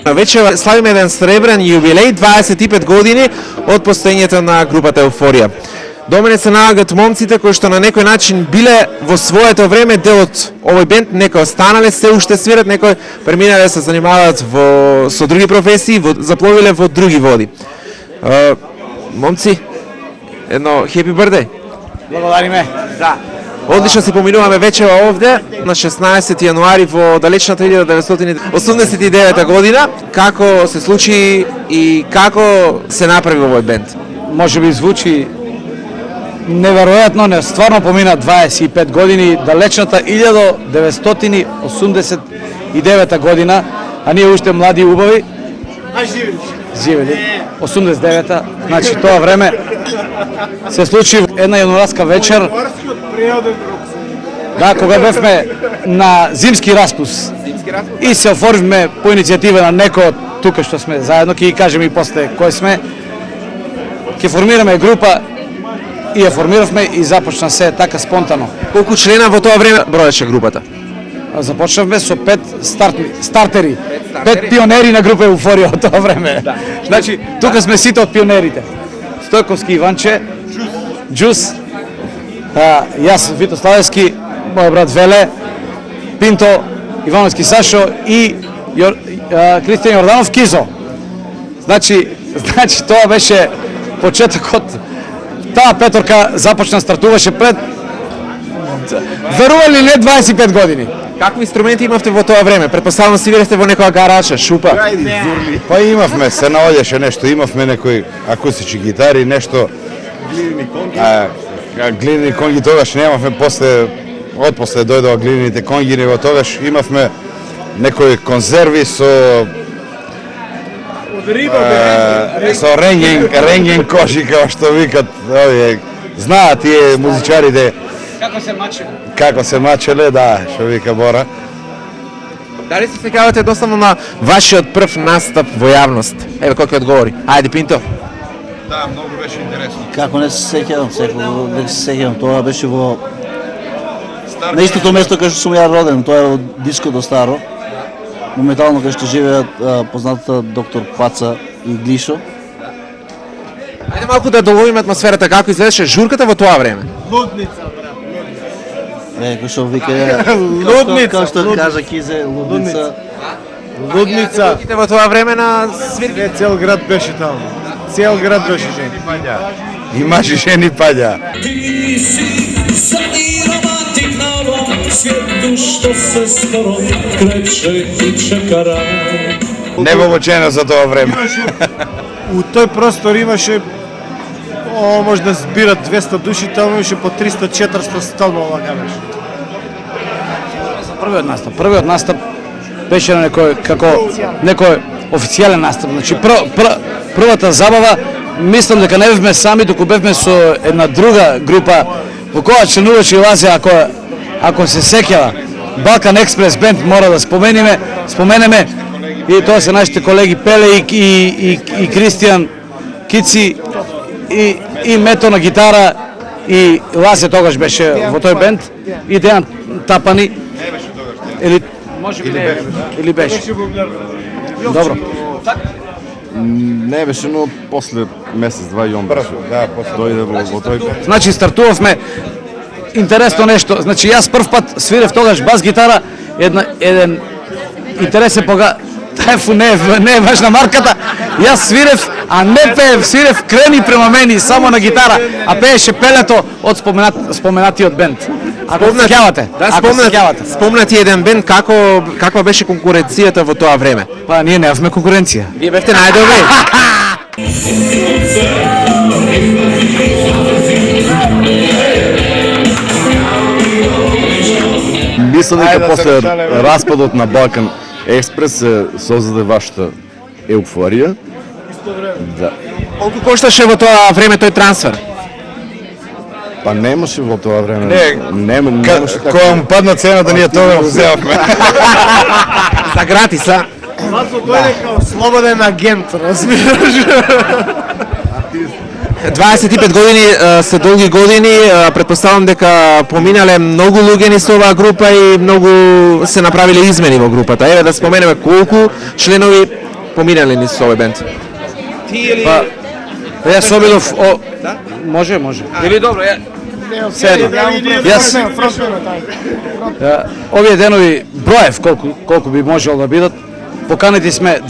Вече славиме еден сребрен јубилеј, 25 години од постоењето на групата Еуфорија. До мене се наоѓаат момците кои што на некој начин биле во своето време дел од овој бенд, некои останале, се уште свират, некои преминале да се занимаваат со други професии, запловиле во други води. Момци, едно happy birthday. Благодариме. Да. Одлично си поминуваме вечера овде на 16 јануари во далечната 1989 година. Како се случи и како се направи овој бенд? Може би звучи неверојатно, не, стварно помина 25 години, далечната 1989 година, а ние уште млади и убави. Живели. 89-та, значи тоа време се случи една јануарска вечер. Да, кога бевме на зимски распуст и се оформивме по иницијатива на некој од тука што сме заедно, ќе ги кажеме и после кој сме, ќе формираме група и ја формиравме и започна се така спонтано. Колку члена во тоа време броеше групата? Започнавме со 5 стартери, 5 пионери на група Еуфорија од тоа време. Значи, тука сме сите од пионерите. Стојковски Иванче, Джус, јас Вито Славевски, мој брат Веле, Пинто, Ивановски Сашо и Кристијан Јорданов Кизо. Значи тоа беше почетокот. Таа петорка започна, стартуваше пред, верували не 25 години. Какви инструменти имавте во тоа време? Претпоставувам свиревте во некоја гаража, шупа. Па имавме, се наоѓаше нешто, имавме некои акустични гитари, нешто глинени конги. Глинени конги тогаш немавме, отпосле дојдоа глинените конги, него тогаш имавме некои конзерви со ренген кожи, како што викат, знаат тие музичарите како се мачеле, да, што вика Бора. Дали се сеќавате доставно на вашиот прв настап во јавност? Еве кој ќе одговори. Ајде Пинто. Да, многу беше интересно. Како не се сеќавам, секако не се сеќавам, тоа беше во на истото место кај што сум ја роден, тоа е од диското старо. Моментално кај што живеат познатата доктор Паца и Глишо. Ајде малку да доловиме атмосферата, како изгледаше журката во тоа време. Лудница, кој што вика Лудница, како што кажа Кизе, лудница. Лудница. Во тоа време на свирки. Цел град беше таму. Цел град беше жени. Имаше жени паѓа. Невообичаено за тоа време. У тој простор имаше може да збират 200 души, таму имаше по 300-400 столба вака беше. Првиот настап беше на некој официјален настап. Значи првата забава, мислам дека не бевме сами, туку бевме со една друга група во која членуваше и Лазе, ако се сеќава. Балкан Експрес бенд мора да споменеме и тоа се нашите колеги Пеле и Кристијан Кици и Мето на гитара и Лазе тогаш беше во тој бенд и Дејан Тапани или може би или беше. Добро. Не беше, но после месец-два и он беше. Да, после дојде во тој бенд. Значи стартувавме интересно нешто. Значи јас прв пат свирев тогаш бас гитара, еден интересен Тајфу не е важна марката. Јас свирев, а не пеев, свирев крени према мене само на гитара, а пееше Пелето од споменатиот бенд. Ако се сеќавате. Спомнати еден бенд, каква беше конкуренцијата во тоа време? Па ние немавме конкуренција. Вие бевте најдобри. Мислам дека после распадот на Балкан Експрес се создаде вашата Еуфорија. Да. Колку кошташе во тоа време тој трансфер? Па немаше во тоа време. Немаше така. Која му падна цената, ние тоа го взевавме. За гратис, а? Вазо дојде као слободен агент, разбираш? 25 години се долги години, претпоставам дека поминале многу луѓе низ оваа група и многу се направиле измени во групата. Еве да споменеме колку членови поминали низ овој бенд? Ти или Јас Обилов, може. Или добро, јас овие денови броев колку би можело да бидат. Поканети сме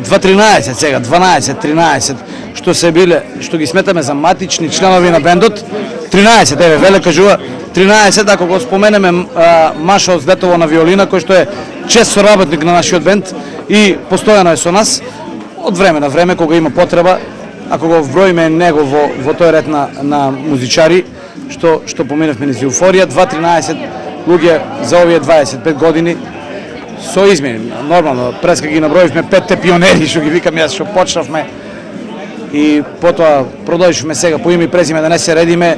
2-13 сега, 12-13, што ги сметаме за матични членови на бендот. 13, еве, Веле кажува 13, ако го споменеме Маша од Здетово на виолина, кој што е чест соработник на нашиот бенд и постојано е со нас, од време на време, кога има потреба, ако го вброиме него во тој ред на музичари, што поминавме низ Еуфорија, 2-13 луѓе за овие 25 години, со измени, нормално, преска ги наброивме 5 пионери, што ги викам јас, што почнавме и потоа продолживме сега по име и презиме да не се редиме,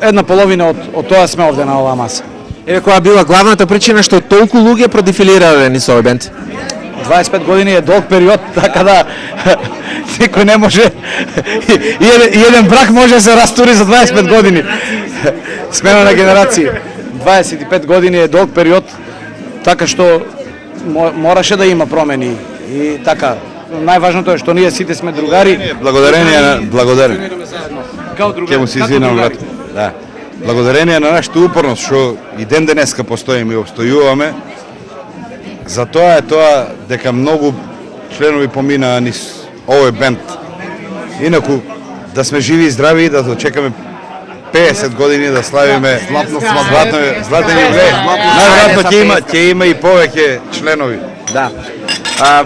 една половина од тоа сме овде на оваа маса. Еве која била главната причина што толку луѓе продефилирале низ овој бенд? 25 години е долг период, така да никој не може и еден брак може да се растури за 25 години. Смена на генерации. 25 години е долг период, така што мораше да има промени и така. Најважното е што ние сите сме другари. Благодарение. Ќе му се извинам, брат. Да. Благодарение на нашата упорност што и ден денеска постоиме и обстојуваме. Затоа е тоа дека многу членови поминаа низ овој бенд. Инаку да сме живи и здрави и да дочекаме 50 години да славиме златен јубилеј. Најверојатно ќе има и повеќе членови. Да.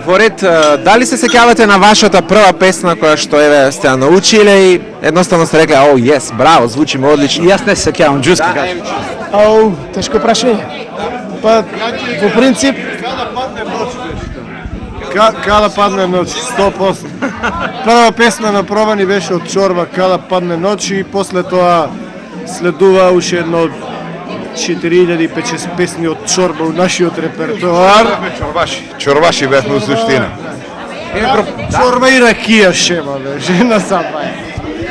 Во ред, дали се сеќавате на вашата прва песна која што еве сте ја научиле и едноставно сте рекле, "О, јес, браво, звучиме одлично." Јас не се сеќавам, Џуски кажа. Тешко прашање. Па, во принцип, Када падне ноќ, 100%. Прва песна на проба ни беше од Чорба, Када падне ноќ, и после тоа следува уште едно 4000-5-6 песни од Чорба у нашиот репертоар. Чорбаши бевме у суштина. Чорба и ракија шема беше на Сабаја.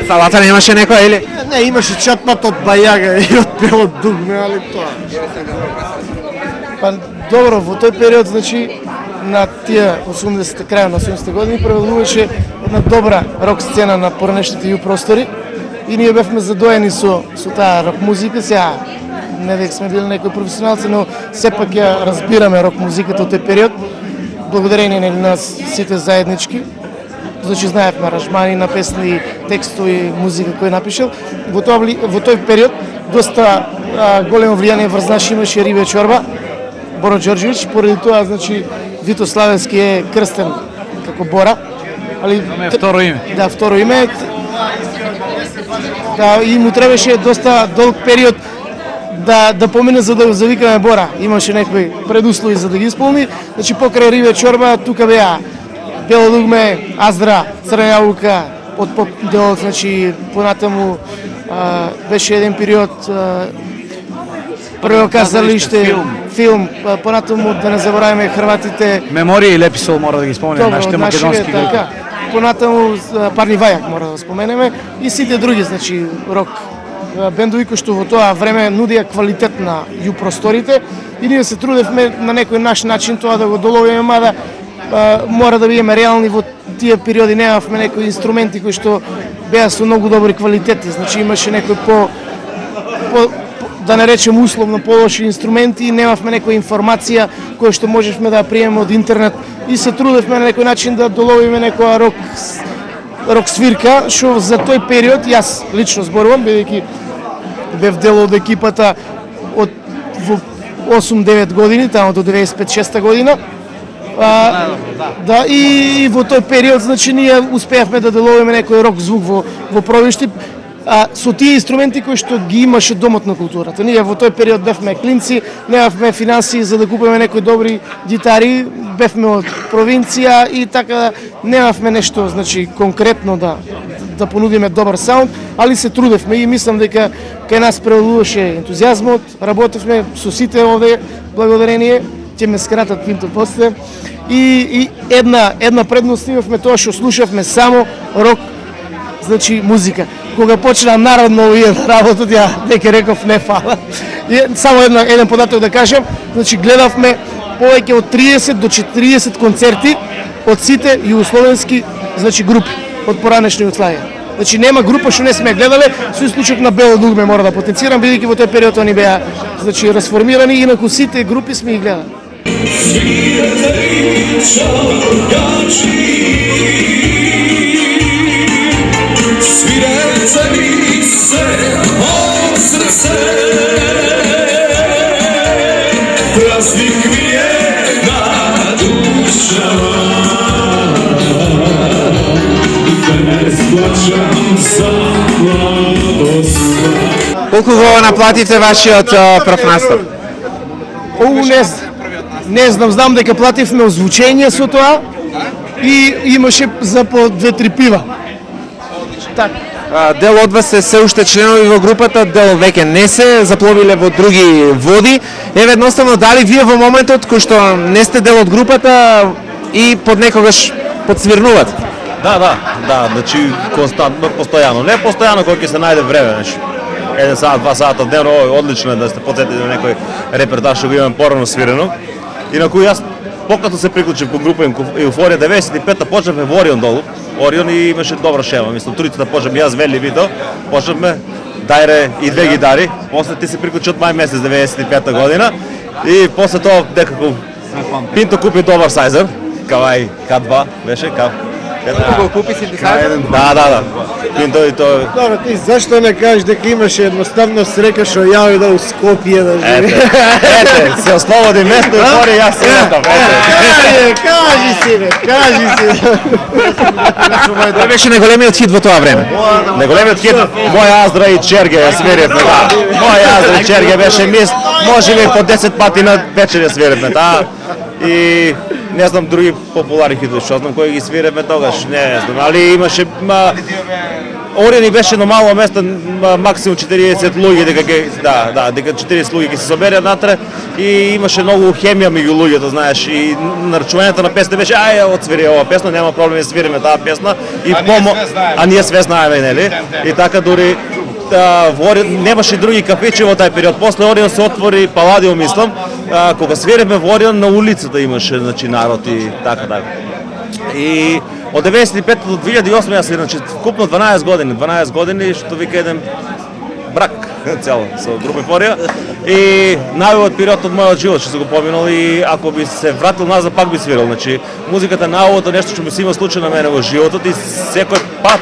Салата немаше некоја или? Не, имаше чатпат од Бајага и од Бело дугме, али тоа. Па добро, во тој период, значи, на тие 80-те, крај на 80-те години превладуваше една добра рок сцена на поранешните ју простори и ние бевме задоени со таа рок музика. Сега не дека сме били некои професионалци, но сепак ја разбираме рок музиката од тој период, благодарение на сите заеднички. Значи знаевме аранжмани на песни, текстови, музика кој напишал. Во тој период доста големо влијание врз нас имаше Рибе Чорба, Боро Ѓорѓевиќ, поради тоа, значи, Вито Славевски е крстен како Бора, али второ име. Да, второ име. Да, и му требаше доста долг период да помине за да завикаме Бора. Имаше некои предуслови за да ги исполни. Значи покрај Рибе Чорба тука беа Бело дугме, Аздра, Црна јаболка, од поп делот, значи понатаму беше еден период прво казалиште, филм, понатаму да не забораваме хрватите. Меморија и Леписол мора да ги споменеме, нашите македонски групи. Понатаму Парни Вајак мора да споменеме и сите други, значи рок бендови кои што во тоа време нудија квалитет на ју просторите и ние се трудевме на некој наш начин тоа да го доловиме, мада мора да бидеме реални, во тие периоди немавме некои инструменти кои што беа со многу добри квалитети, значи имаше некои да не речем условно полоши инструменти и немавме некоја информација која што можевме да приемеме од интернет и се трудевме на некој начин да доловиме некоја рок свирка, што за тој период, јас лично зборувам, бидејќи бев дел од екипата од 8-9 години, тамо до 95-6 година. Да, и во тој период, значи, ние успеавме да доловиме некој рок звук во пробишти, со тие инструменти кои што ги имаше домот на културата. Ние во тој период бевме клинци, немавме финансии за да купиме некои добри гитари, бевме од провинција и така немавме нешто, значи, конкретно да понудиме добар саунд, али се трудевме и мислам дека кај нас превладуваше ентузијазмот, работевме со сите овде, благодарение, ќе ме скратат пинто после. И една предност имавме тоа што слушавме само рок, значи музика. Кога почна народно овие работат, ја дека реков не фала. И само еден податок да кажам, значи гледавме повеќе од 30 до 40 концерти од сите југословенски, значи групи од поранешни Југославија. Значи нема група што не сме гледале, со случајот на Бело дугме мора да потенцирам, бидејќи во тој период они беа значи расформирани, инаку сите групи сме ги гледали. Колку го наплативте вашиот прв настап? Не знам, знам дека плативме озвучење со тоа и имаше за по 2-3 пива. Так. Дел од вас се уште членови во групата, дел веќе не се, запловиле во други води. Еве едноставно дали вие во моментот кој што не сте дел од групата и поднекогаш подсвирнувате? Да, значи константно, постојано. Не постојано кога ќе се најде време, значи. 1 сат, 2 сата дневно, одлично е да сте подсетите на некој репертаж што го имам порано свирено. Инаку јас покато се приклучив кон група Еуфорија 95-та почнавме во Орион долу. Орион и имаше добра шема, мислам трицата почнавме јас Вели Вито, почнавме Дајре и 2 гитари. После ти се приклучи од мај месец 95-та година и после тоа некако Пинто купи добар сайзер, кавај К2 беше, Го купи синтезатор? Да. Пинто и тоа. Добро, ти зашто не кажеш дека имаше едноставно срека што јави да у Скопје да живе? Ете, се ослободи место и отвори, јас се летам. Кажи си. Тој беше најголемиот хит во тоа време. Најголемиот хит, Моја Аздра и Черге ја свиревме, да. Моја Аздра и Черге беше мис, може би по 10 пати на вечер ја свиревме, да. И не знам други популарни хитови, што знам кои ги свиревме тогаш, не знам, али имаше Орион и беше на мало место, максимум 40 луѓе, дека 40 луѓе ќе се соберат натре и имаше многу хемија меѓу луѓето, знаеш, и нарчувањето на песните беше ај отсвири ова песна, нема проблем да свириме таа песна и а ние све знаеме, нели? И така дури во Орион немаше други кафичи во тај период. После Орион се отвори Паладио, мислам, кога свиревме во Орион на улицата имаше значи народ и така. И од 95 до 2008 јас значи вкупно 12 години што вика еден брак цел со група Еуфорија и најубавиот период од мојот живот што се го поминал и ако би се вратил назад пак би свирал. Значи музиката најубавото нешто што ми се има случај на мене во животот и секој пат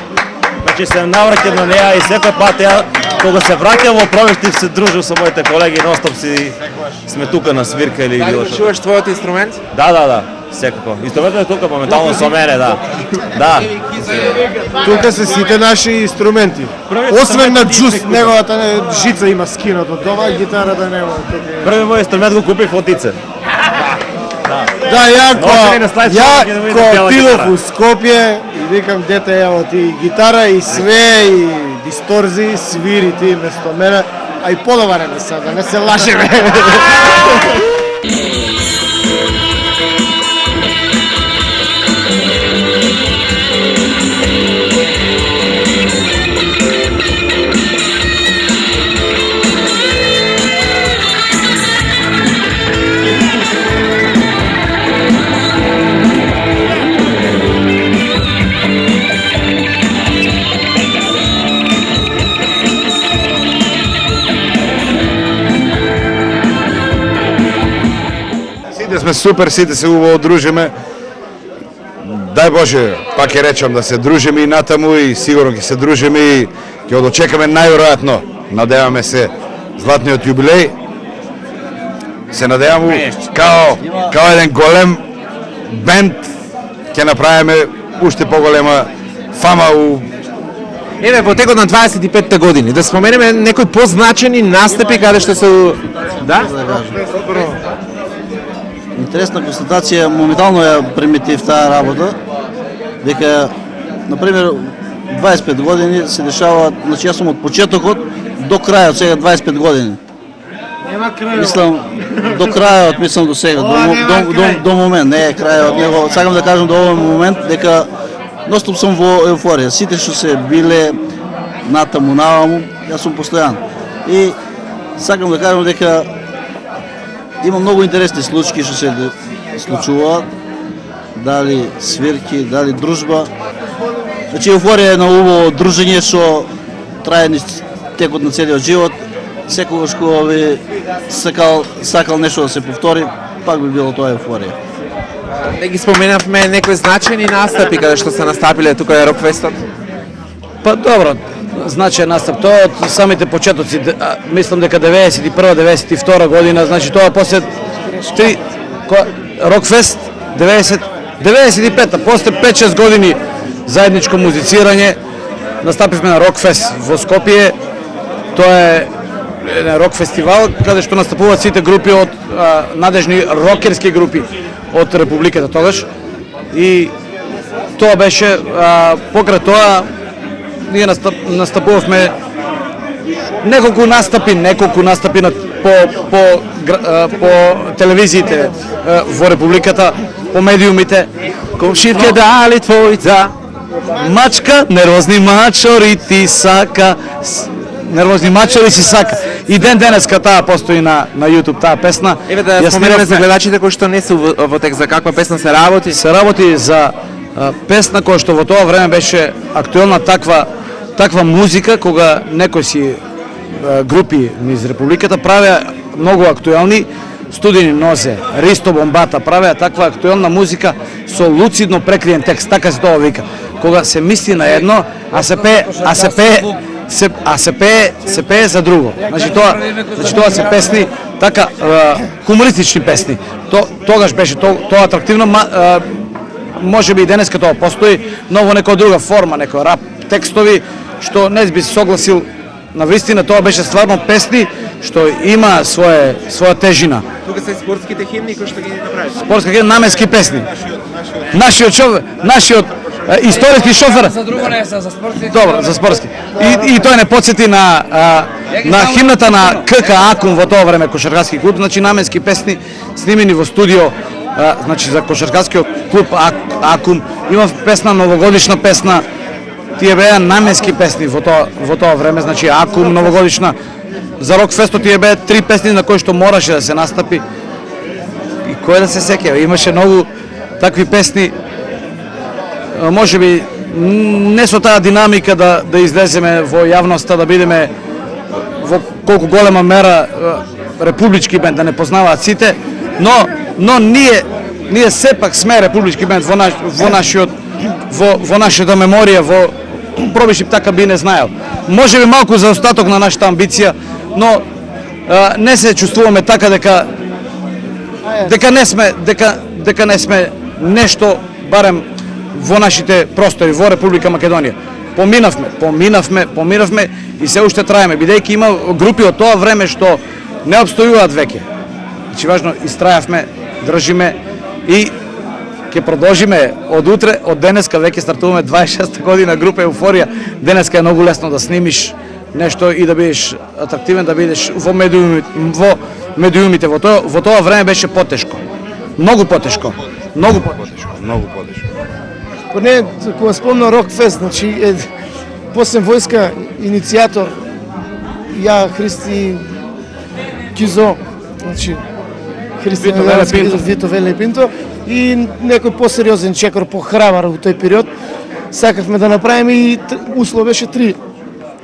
значи се навраќам на неа и секој пат ја кога се враќам во Промиштив се дружам со моите колеги, ностоп си сме тука на свирка или било што. Чуваш твојот инструмент? Да, секако. Инструментот е тука моментално со мене, да. Тука се сите наши инструменти. Освен на Джус, неговата жица има скинато дома, гитарата нема. Први мој инструмент го купив од Ице. Да, јако отидов у Скопје и викам дете ево ти гитара и све и дисторзи, свири ти место мене, а и подобар е да не се лажеме. Сме супер, сите се убаво дружиме. Дај Боже, пак ќе речам да се дружиме и натаму и сигурно ќе се дружиме и ќе дочекаме најверојатно. Надеваме се златниот јубилеј. Се надеваме као еден голем бенд ќе направиме уште поголема фама у Еве во текот на 25 години да споменеме некои позначени настапи каде што се Интересна констатација, моментално ја приметив таа работа, дека, например, 25 години се дешава, значи јас сум од почетокот до крајот, сега 25 години. Нема крај. Мислам, до крајот, мислам до сега, до момент, не е крајот, него, сакам да кажам до овој момент, дека ностоп сум во еуфорија, сите што се биле натаму, наваму, јас сум постојан. И сакам да кажам дека има многу интересни случаи што се случуваат, дали свирки, дали дружба. Значи еуфорија е на убаво дружење што трае текот на целиот живот. Секогаш кога би сакал нешто да се повтори, пак би било тоа еуфорија. Не ги споменавме некои значајни настапи каде што се настапиле тука е Рокфестот. Па добро, значајен настап, тоа од самите почетоци, мислам дека 91-92 година, значи тоа после Рокфест 95-та, после 5-6 години заедничко музицирање, настапивме на Рокфест во Скопје. Тоа е рок фестивал каде што настапуваат сите групи од надежни рокерски групи од Републиката тогаш. И тоа беше покрај тоа ние настапувавме неколку настапи по телевизиите во Републиката, по медиумите. Комшитке дали твојца мачка, нервозни мачори ти сака, нервозни мачори си сака. И денеска таа постои на YouTube таа песна. Еве да споменеме за гледачите кои што не се во текст, за каква песна се работи? Се работи за песна која што во тоа време беше актуелна таква музика, кога некои си групи низ Републиката правеа многу актуелни. Студени нозе, Ристо Бомбата правеа таква актуелна музика со луцидно прекриен текст, така се тоа вика. Кога се мисли на едно, се пее за друго. Значи тоа се песни така хумористични песни. Тогаш беше тоа атрактивно, можеби и денеска тоа постои, но во некоја друга форма, некој рап текстови што не би се согласил. На вистина тоа беше стварно песни што има своја тежина. Тука се спортските химни кои што ги направиш. Спортски химни, наменски песни. Нашиот историски шофер. За друго не за спортски. Добро, за спортски. И тој не потсети на химната на КК Акум во тоа време, кошаркарски клуб, значи наменски песни снимени во студио, значи за кошаркарскиот клуб Акум. Има песна, новогодишна песна. Тие беа наменски песни во тоа време, значи Акум новогодишна. За Рокфестот тие беа 3 песни на кои што мораше да се настапи. И кој да се сеќава, имаше многу такви песни. Можеби не со таа динамика да излеземе во јавноста, да бидеме во колку голема мера републички бенд, да не познаваат сите, но ние сепак сме републички бенд во нашата меморија, во Пробишип така би не знаел. Можеби малку за остаток на нашата амбиција, но не се чувствуваме така дека не сме нешто барем во нашите простори во Република Македонија. Поминавме и се уште траеме, бидејќи има групи од тоа време што не обстојуваат веќе. Значи важно истрајавме, држиме и ќе продолжиме од утре, од денеска веќе стартуваме 26-та година група Еуфорија. Денеска е многу лесно да снимиш нешто и да бидеш атрактивен, да бидеш во медиумите. Во тоа време беше потешко. Многу потешко. Поне кога спомнам Рокфест, значи после војска иницијатор ја Христи Кизо, значи Христи Вито Веле Пинто и некој посериозен чекор, похрабар во тој период. Сакавме да направиме и услов беше 3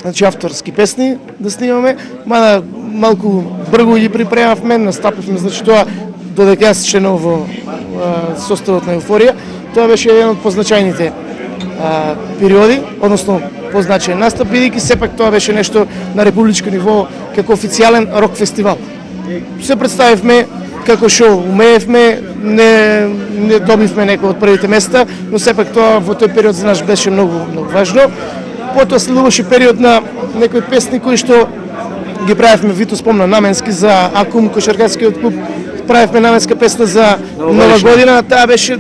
значи авторски песни да снимаме, мада малку бргу ги припремавме, настапивме, значи тоа додека јас членував во составот на Еуфорија. Тоа беше еден од позначајните периоди, односно позначајен настап, бидејќи сепак тоа беше нешто на републичко ниво како официјален рок фестивал. Се представивме како шо умеевме, не добивме некој од првите места, но сепак тоа во тој период за нас беше многу важно. Потоа следуваше период на некои песни кои што ги правевме, Вито спомна наменски за Акум, кошаркарскиот клуб, правевме наменска песна за Нова година, таа беше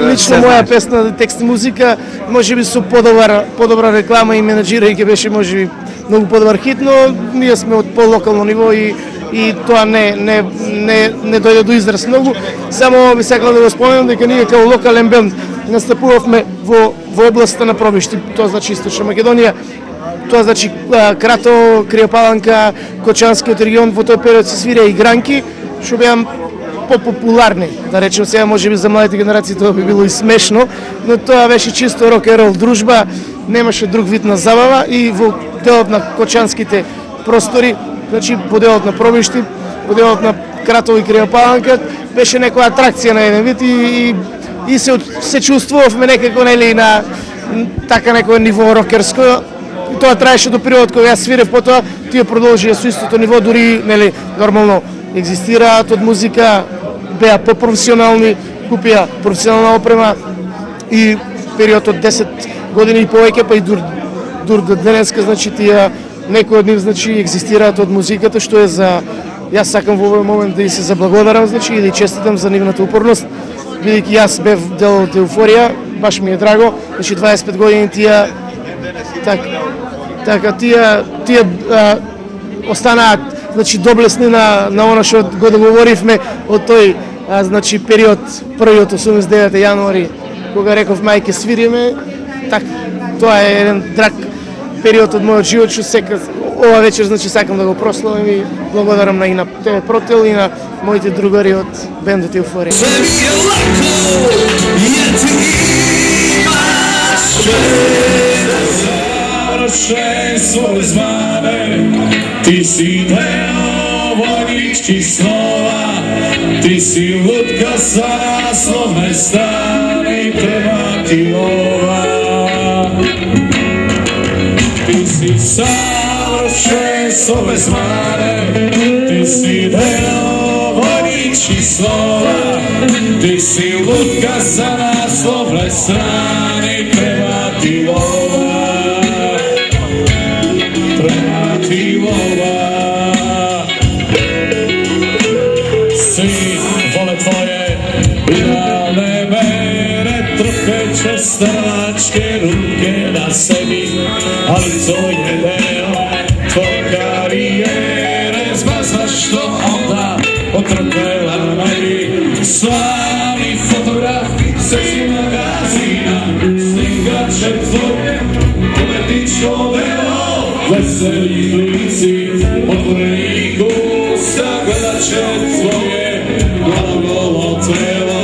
лично моја песна, текст и музика, можеби со подобра реклама и менаџирајќи беше можеби многу подобар хит, но ние сме од полокално ниво и тоа не дојде до израз многу. Само би сакал да го споменам дека ние како локален бенд настапувавме во областта на Пробишти, тоа значи Источна Македонија, тоа значи Крато, Криопаланка, Кочанскиот регион во тој период се свирија игранки, што беа попопуларни. Да речем сега можеби за младите генерации тоа би било и смешно, но тоа беше чисто рок-н-рол дружба, немаше друг вид на забава и во делот на Кочанските простори, значи во делот на Пробишти, во делот на Кратово и Криопаланка беше некоја атракција на еден вид и се чувствувавме некако нели на така некој ниво рокерско. И тоа траеше до период кога јас свирев, потоа тие продолжија со истото ниво, дури нели нормално екзистираат од музика, беа попрофесионални, купија професионална опрема и период од 10 години и повеќе, па и дур до денеска, значи тие некои од нив значи екзистираат од музиката, што е за јас сакам во овој момент да и се заблагодарам, значи и да и честитам за нивната упорност, бидејќи јас бев дел од Еуфорија, баш ми е драго, значи 25 години тие така тие останаат значи доблесни на она што го договоривме од тој значи период првиот 89 јануари кога реков мајке свириме, така тоа е еден драг период од мојот живот што секогаш ова вечер значи сакам да го прославам и благодарам и на ТВ Протел и на моите другари од бендот Еуфорија. Svoje zvane, ti si deo vojničkih snova, ti si lutka sa naslovne strane prema ti lova. Ti si savršen svoje zvane, ti si deo vojničkih snova, ti si lutka sa naslovne strane prema ti lova. Svi vole tvoje idealne mere, trpeće stranačke ruke na sebi, ali to je deo tvoj karijere. Zna zašto onda otrpela najvi slavni fotograf svjetskih magazina, snimkače tvoje umetničko delo. Veseli lici, otvorenih usta, gledat će tvoje glavogolo telo.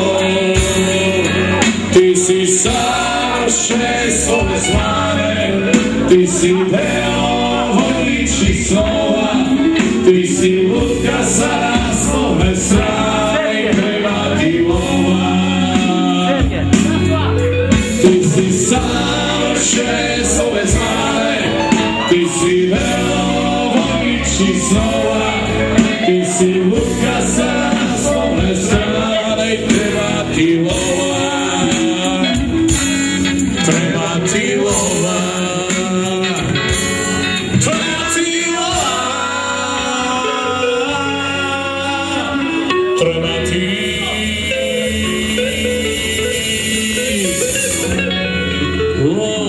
Ti si savršen svoje zvane, ti si deo vojničkih snova, ti si lutka sa naslovne strane prema ti lova. Ti si savršen svoje zvane, ti si deo vojničkih snova, ti si lutka sa naslovne strane prema ti lova, prema ti lova, prema ti lova, prema ti lova.